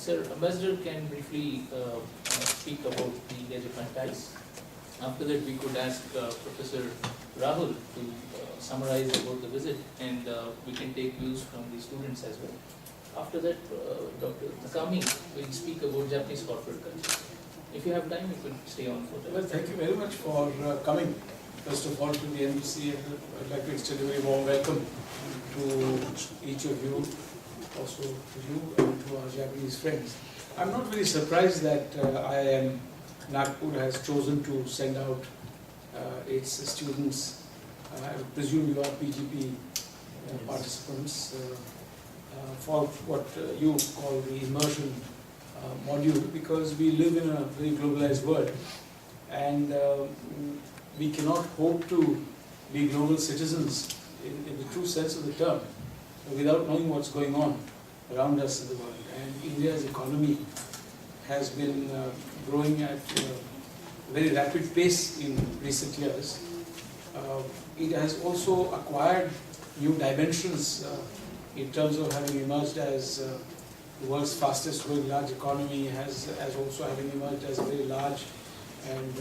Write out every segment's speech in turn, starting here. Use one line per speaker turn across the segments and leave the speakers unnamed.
Sir, Ambassador can briefly speak about the India-Japan ties. After that, we could ask Professor Rahul to summarize about the visit, and we can take views from the students as well. After that, Dr. Nakami will speak about Japanese corporate culture. If you have time, you could stay on for that.
Well, thank you very much for coming. First of all, to the embassy, I'd like to extend a very warm welcome to each of you, also to you and to our Japanese friends. I'm not very surprised that IIM Nagpur has chosen to send out its students. I presume you are PGP participants for what you call the immersion module, because we live in a very globalized world, and we cannot hope to be global citizens in the true sense of the term without knowing what's going on around us in the world. And India's economy has been growing at a very rapid pace in recent years. It has also acquired new dimensions in terms of having emerged as the world's fastest growing large economy, as also having emerged as a very large and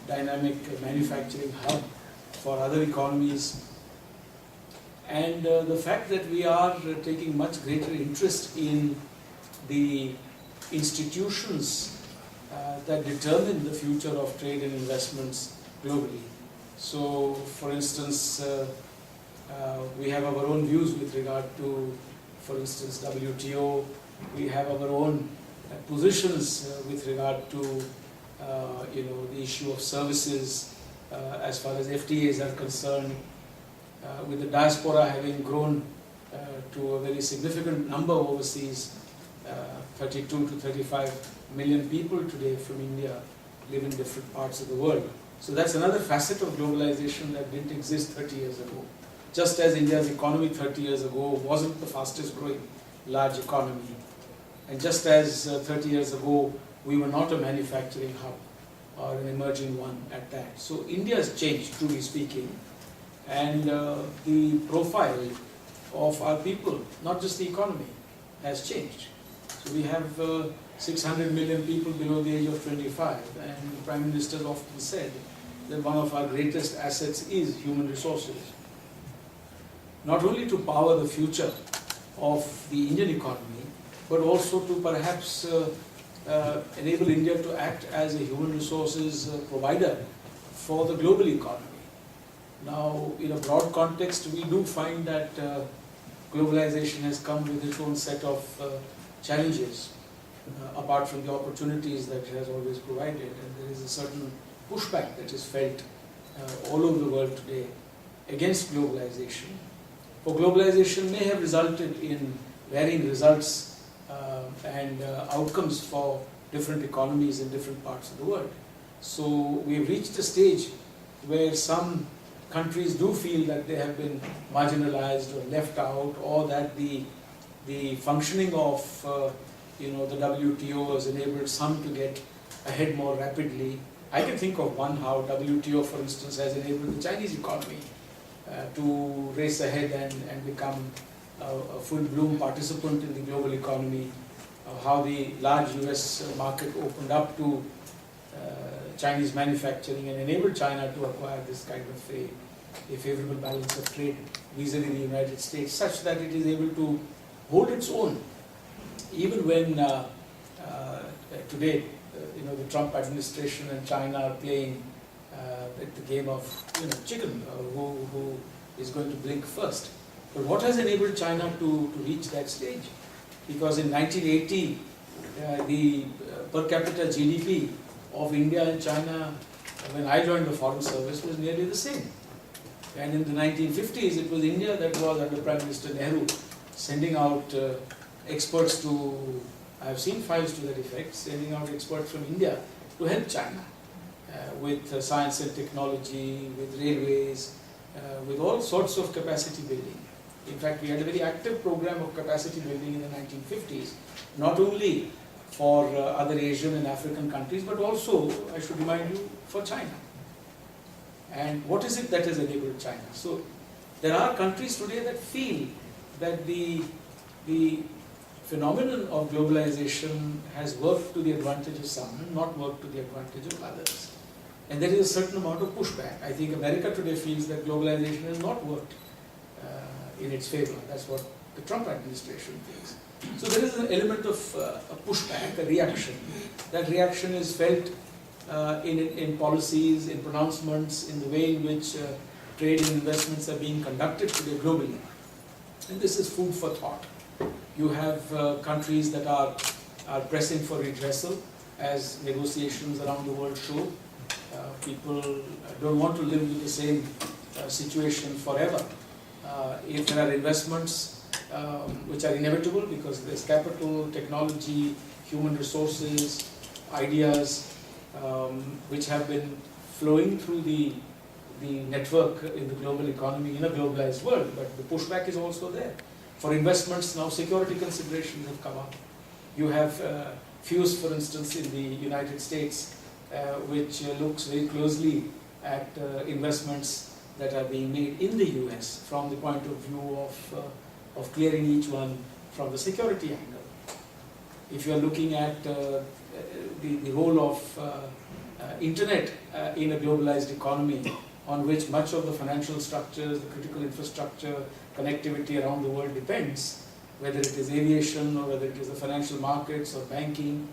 dynamic manufacturing hub for other economies. And the fact that we are taking much greater interest in the institutions that determine the future of trade and investments globally. So, for instance, we have our own views with regard to, for instance, WTO. We have our own positions with regard to, the issue of services as far as FTAs are concerned. With the diaspora having grown to a very significant number overseas, 32 to 35 million people today from India live in different parts of the world. So that's another facet of globalization that didn't exist 30 years ago. Just as India's economy 30 years ago wasn't the fastest growing large economy, and just as 30 years ago we were not a manufacturing hub or an emerging one at that. So India has changed, truly speaking, and the profile of our people, not just the economy, has changed. So we have 600 million people below the age of 25, and the Prime Minister has often said that one of our greatest assets is human resources. Not only to power the future of the Indian economy, but also to perhaps enable India to act as a human resources provider for the global economy. Now, in a broad context, we do find that globalization has come with its own set of challenges, apart from the opportunities that it has always provided, and there is a certain pushback that is felt all over the world today against globalization. For globalization may have resulted in varying results and outcomes for different economies in different parts of the world. So we've reached a stage where some countries do feel that they have been marginalized or left out, or that the functioning of the WTO has enabled some to get ahead more rapidly. I can think of one, how WTO, for instance, has enabled the Chinese economy to race ahead and become a full-bloom participant in the global economy, how the large US market opened up to Chinese manufacturing and enabled China to acquire this kind of a favorable balance of trade vis-a-vis the United States, such that it is able to hold its own, even when today the Trump administration and China are playing the game of chicken, who is going to blink first. But what has enabled China to reach that stage? Because in 1980, the per capita GDP of India and China, when I joined the Foreign Service, was nearly the same. And in the 1950s, it was India that was, under Prime Minister Nehru, sending out experts to, I have seen files to that effect, sending out experts from India to help China with science and technology, with railways, with all sorts of capacity building. In fact, we had a very active program of capacity building in the 1950s, not only for other Asian and African countries, but also, I should remind you, for China. And what is it that has enabled China? So there are countries today that feel that the phenomenon of globalization has worked to the advantage of some and not worked to the advantage of others. And there is a certain amount of pushback. I think America today feels that globalization has not worked in its favor. That's what the Trump administration thinks. So there is an element of a pushback, a reaction. That reaction is felt in policies, in pronouncements, in the way in which trade and investments are being conducted today globally. And this is food for thought. You have countries that are pressing for redressal, as negotiations around the world show. People don't want to live with the same situation forever. If there are investments which are inevitable because there's capital, technology, human resources, ideas which have been flowing through the network in the global economy in a globalized world, but the pushback is also there. For investments now security considerations have come up. You have Fuse, for instance, in the United States, which looks very closely at investments that are being made in the US from the point of view of clearing each one from the security angle. If you are looking at the role of internet in a globalized economy, on which much of the financial structures, the critical infrastructure, connectivity around the world depends, whether it is aviation or whether it is the financial markets or banking,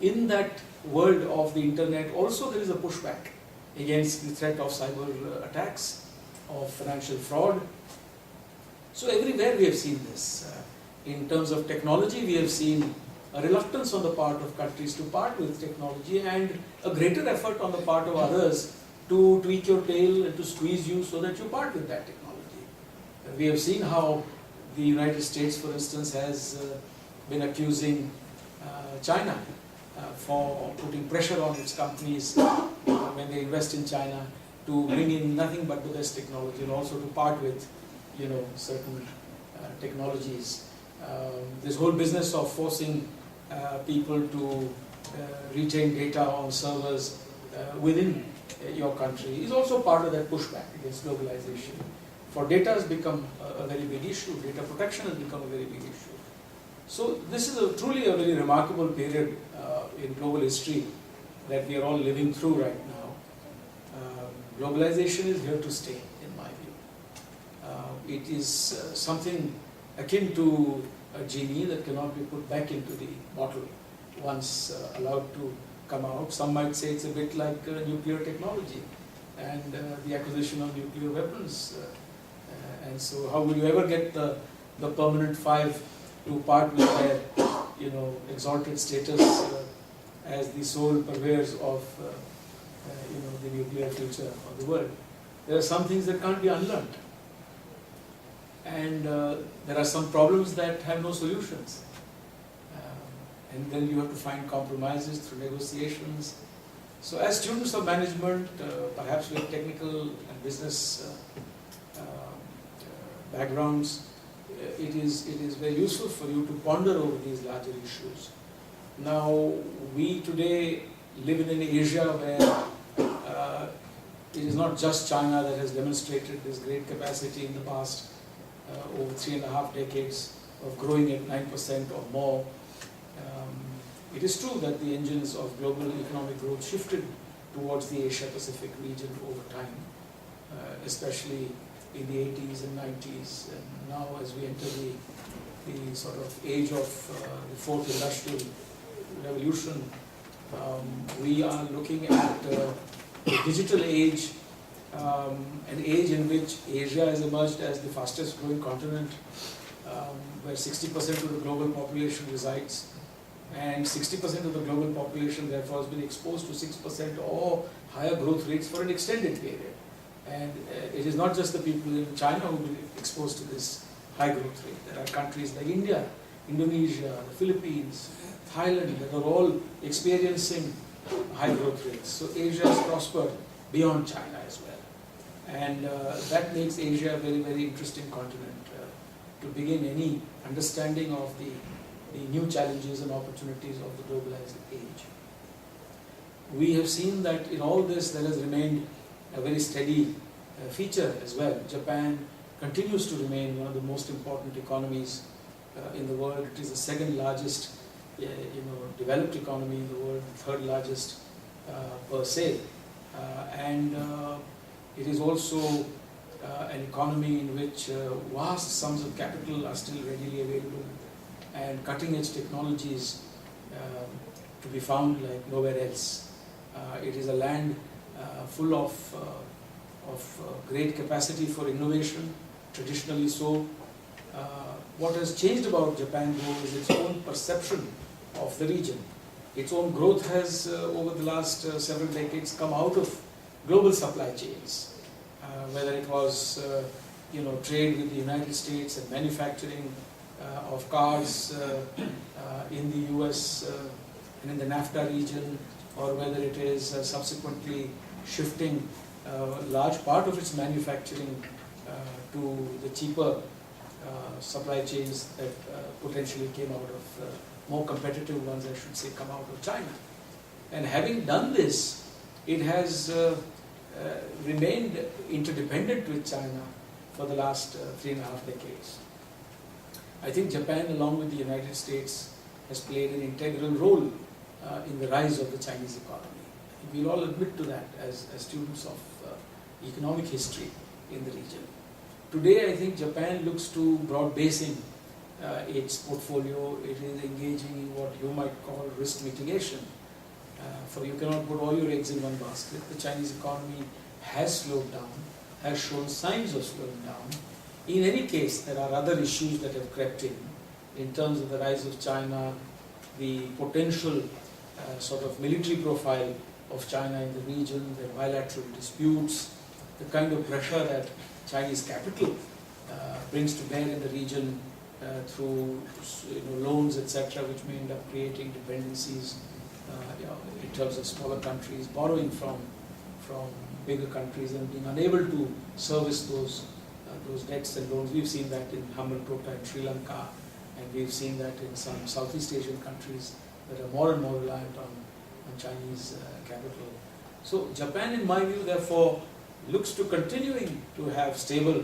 in that world of the internet also there is a pushback against the threat of cyber attacks, of financial fraud. So everywhere we have seen this. In terms of technology, we have seen a reluctance on the part of countries to part with technology and a greater effort on the part of others to tweak your tail and to squeeze you so that you part with that technology. We have seen how the United States, for instance, has been accusing China for putting pressure on its companies when they invest in China to bring in nothing but the best technology and also to part with, certain technologies. This whole business of forcing people to retain data on servers within your country is also part of that pushback against globalization. For data has become a very big issue, data protection has become a very big issue. So this is truly a very remarkable period in global history that we are all living through right now. Globalization is here to stay, in my view. It is something akin to a genie that cannot be put back into the bottle once allowed to come out. Some might say it's a bit like nuclear technology and the acquisition of nuclear weapons. And so how will you ever get the permanent five to part with their exalted status as the sole purveyors of the nuclear future of the world? There are some things that can't be unlearned. And there are some problems that have no solutions. And then you have to find compromises through negotiations. So as students of management, perhaps with technical and business backgrounds, it is very useful for you to ponder over these larger issues. Now, we today live in an Asia where it is not just China that has demonstrated this great capacity in the past over 3.5 decades of growing at 9% or more. It is true that the engines of global economic growth shifted towards the Asia-Pacific region over time, especially in the 80s and 90s. And now as we enter the sort of age of the fourth industrial revolution, we are looking at the digital age, an age in which Asia has emerged as the fastest growing continent, where 60% of the global population resides. And 60% of the global population therefore has been exposed to 6% or higher growth rates for an extended period. And it is not just the people in China who will be exposed to this high growth rate. There are countries like India, Indonesia, the Philippines, Thailand that are all experiencing high growth rates. So Asia has prospered beyond China as well. And that makes Asia a very, very interesting continent to begin any understanding of the new challenges and opportunities of the globalized age. We have seen that in all this there has remained a very steady feature as well. Japan continues to remain one of the most important economies in the world. It is the second largest, developed economy in the world, third largest per se, and it is also an economy in which vast sums of capital are still readily available, and cutting-edge technologies to be found like nowhere else. It is a land full of great capacity for innovation, traditionally so. What has changed about Japan, though, is its own perception of the region. Its own growth has, over the last several decades, come out of global supply chains, whether it was, trade with the United States and manufacturing of cars in the US and in the NAFTA region, or whether it is subsequently shifting a large part of its manufacturing to the cheaper supply chains that potentially came out of, more competitive ones, I should say, come out of China. And having done this, it has remained interdependent with China for the last 3.5 decades. I think Japan, along with the United States, has played an integral role in the rise of the Chinese economy. We'll all admit to that as students of economic history in the region. Today, I think Japan looks to broad basing its portfolio. It is engaging in what you might call risk mitigation. For you cannot put all your eggs in one basket. The Chinese economy has slowed down, has shown signs of slowing down. In any case, there are other issues that have crept in terms of the rise of China, the potential sort of military profile of China in the region, their bilateral disputes, the kind of pressure that Chinese capital brings to bear in the region through loans, etc., which may end up creating dependencies in terms of smaller countries borrowing from bigger countries and being unable to service those debts and loans. We've seen that in Hambaltota in Sri Lanka, and we've seen that in some Southeast Asian countries that are more and more reliant on Chinese capital. So Japan, in my view, therefore, looks to continuing to have stable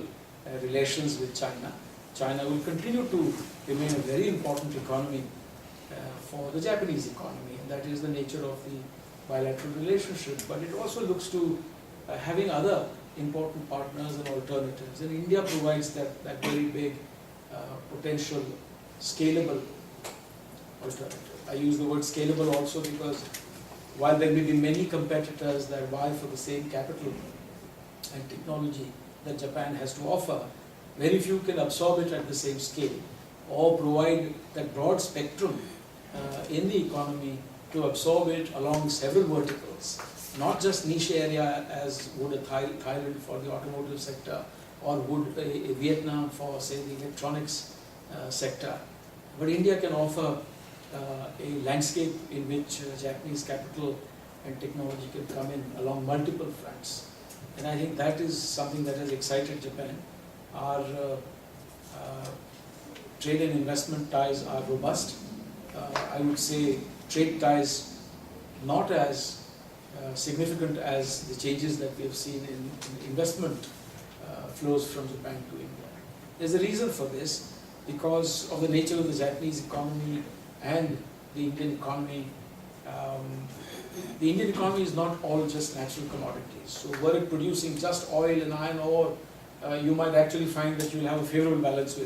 relations with China. China will continue to remain a very important economy for the Japanese economy, and that is the nature of the bilateral relationship. But it also looks to having other important partners and alternatives. And India provides that very big potential scalable alternative. I use the word scalable also because while there may be many competitors that vie for the same capital and technology that Japan has to offer, very few can absorb it at the same scale or provide that broad spectrum in the economy to absorb it along several verticals, not just niche area as would a Thailand for the automotive sector or would a Vietnam for, say, the electronics sector. But India can offer a landscape in which Japanese capital and technology can come in along multiple fronts. And I think that is something that has excited Japan. Our trade and investment ties are robust. I would say trade ties not as significant as the changes that we have seen in investment flows from Japan to India. There's a reason for this because of the nature of the Japanese economy and the Indian economy. The Indian economy is not all just natural commodities. So were it producing just oil and iron ore, you might actually find that you'll have a favorable balance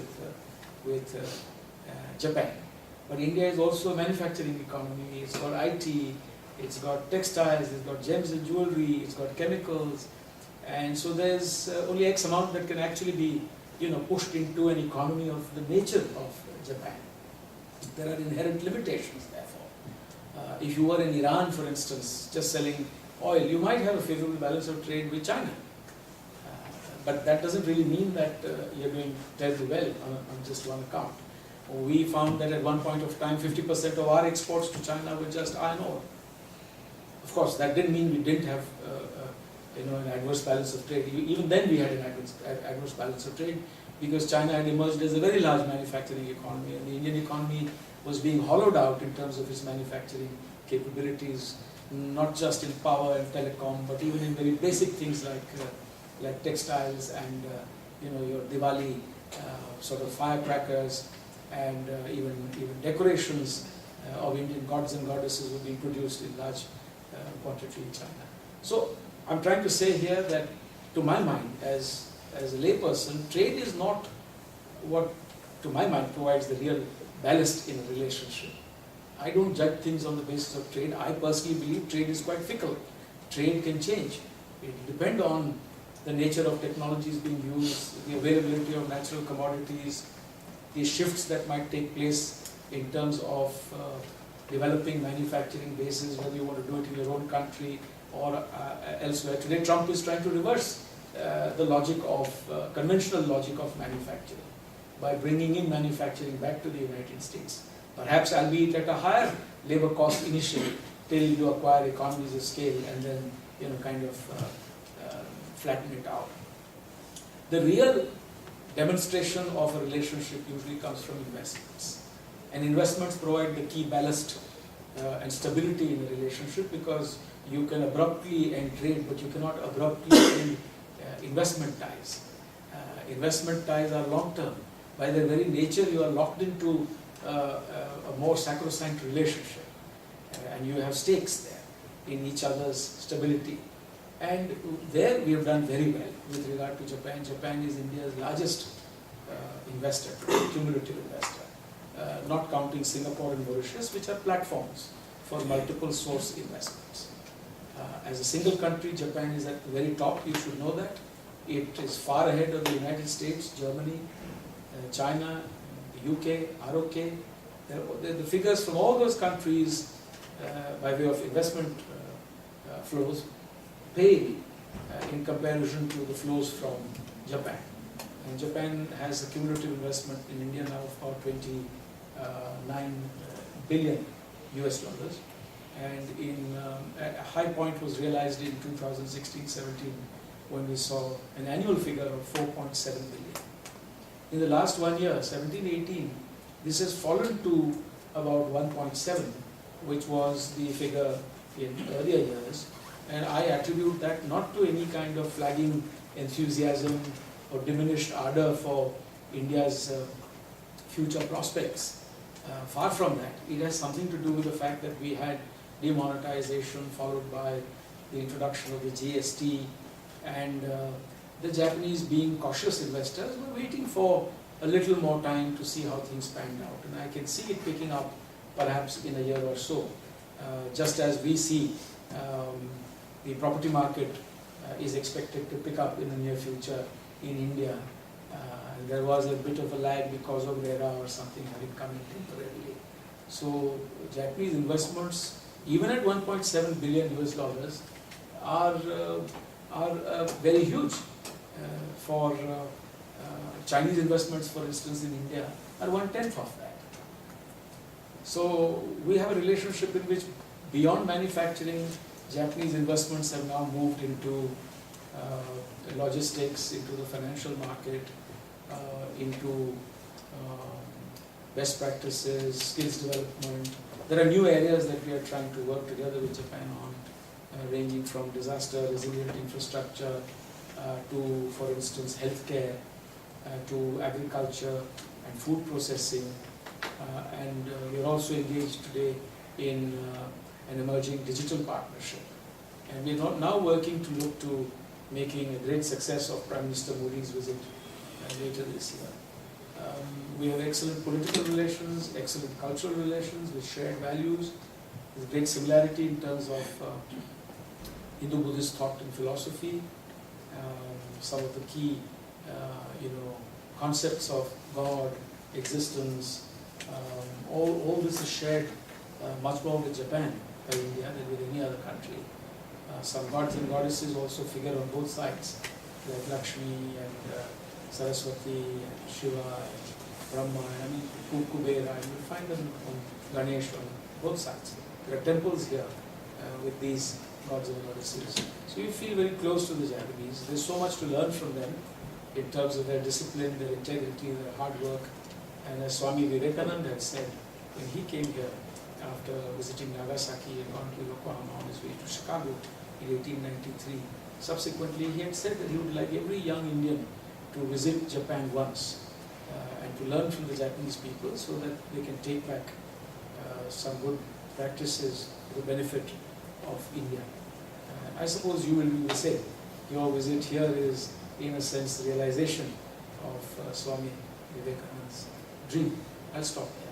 with Japan. But India is also a manufacturing economy. It's got IT, it's got textiles, it's got gems and jewelry, it's got chemicals. And so there's only X amount that can actually be pushed into an economy of the nature of Japan. There are inherent limitations, therefore. If you were in Iran, for instance, just selling oil, you might have a favorable balance of trade with China. But that doesn't really mean that you're doing terribly well on just one account. We found that at one point of time, 50% of our exports to China were just iron ore. Of course, that didn't mean we didn't have an adverse balance of trade. Even then we had an adverse balance of trade because China had emerged as a very large manufacturing economy, and the Indian economy was being hollowed out in terms of its manufacturing capabilities, not just in power and telecom, but even in very basic things like textiles and your Diwali sort of firecrackers and even decorations of Indian gods and goddesses would be produced in large quantity in China. So I'm trying to say here that, to my mind, as a layperson, trade is not what, to my mind, provides the real ballast in a relationship. I don't judge things on the basis of trade. I personally believe trade is quite fickle. Trade can change. It will depend on the nature of technologies being used, the availability of natural commodities, the shifts that might take place in terms of developing manufacturing bases, whether you want to do it in your own country or elsewhere. Today Trump is trying to reverse the logic of, conventional logic of manufacturing by bringing in manufacturing back to the United States. Perhaps albeit at a higher labor cost initially, till you acquire economies of scale and then kind of flatten it out. The real demonstration of a relationship usually comes from investments. And investments provide the key ballast and stability in a relationship, because you can abruptly end trade, but you cannot abruptly end investment ties. Investment ties are long-term. By their very nature, you are locked into a more sacrosanct relationship, and you have stakes there in each other's stability. And there we have done very well with regard to Japan. Japan is India's largest investor, cumulative investor, not counting Singapore and Mauritius, which are platforms for multiple source investments. As a single country, Japan is at the very top, you should know that. It is far ahead of the United States, Germany, China, the UK, ROK. The figures from all those countries by way of investment flows pale in comparison to the flows from Japan. And Japan has a cumulative investment in India now of about 29 billion US dollars. And a high point was realized in 2016-17 when we saw an annual figure of 4.7 billion. In the last 1 year, 17-18, this has fallen to about 1.7, which was the figure in earlier years. And I attribute that not to any kind of flagging enthusiasm or diminished ardor for India's future prospects. Far from that. It has something to do with the fact that we had demonetization followed by the introduction of the GST, and the Japanese, being cautious investors, were waiting for a little more time to see how things panned out. And I can see it picking up perhaps in a year or so, just as we see the property market is expected to pick up in the near future in India. There was a bit of a lag because of RERA or something having come in temporarily. So Japanese investments, even at 1.7 billion US dollars, are very huge. For Chinese investments, for instance, in India, are 1/10 of that. So we have a relationship in which, beyond manufacturing, Japanese investments have now moved into logistics, into the financial market, into best practices, skills development. There are new areas that we are trying to work together with Japan on, ranging from disaster resilient infrastructure to, for instance, healthcare, to agriculture and food processing. And we are also engaged today in an emerging digital partnership. And we are now working to look to making a great success of Prime Minister Modi's visit later this year. We have excellent political relations, excellent cultural relations with shared values. There's great similarity in terms of Hindu-Buddhist thought and philosophy. Some of the key concepts of God, existence, all this is shared much more with Japan by India than with any other country. Some gods and goddesses also figure on both sides, like Lakshmi and Saraswati and Shiva and Brahma, and Kubera, and you find them on Ganesh on both sides. There are temples here with these gods and goddesses. So you feel very close to the Japanese. There's so much to learn from them in terms of their discipline, their integrity, their hard work. And as Swami Vivekananda had said, when he came here after visiting Nagasaki and gone to Yokohama on his way to Chicago in 1893, subsequently he had said that he would like every young Indian to visit Japan once and to learn from the Japanese people so that they can take back some good practices for the benefit of India. I suppose you will do the same. Your visit here is, in a sense, the realization of Swami Vivekananda's dream. I'll stop here.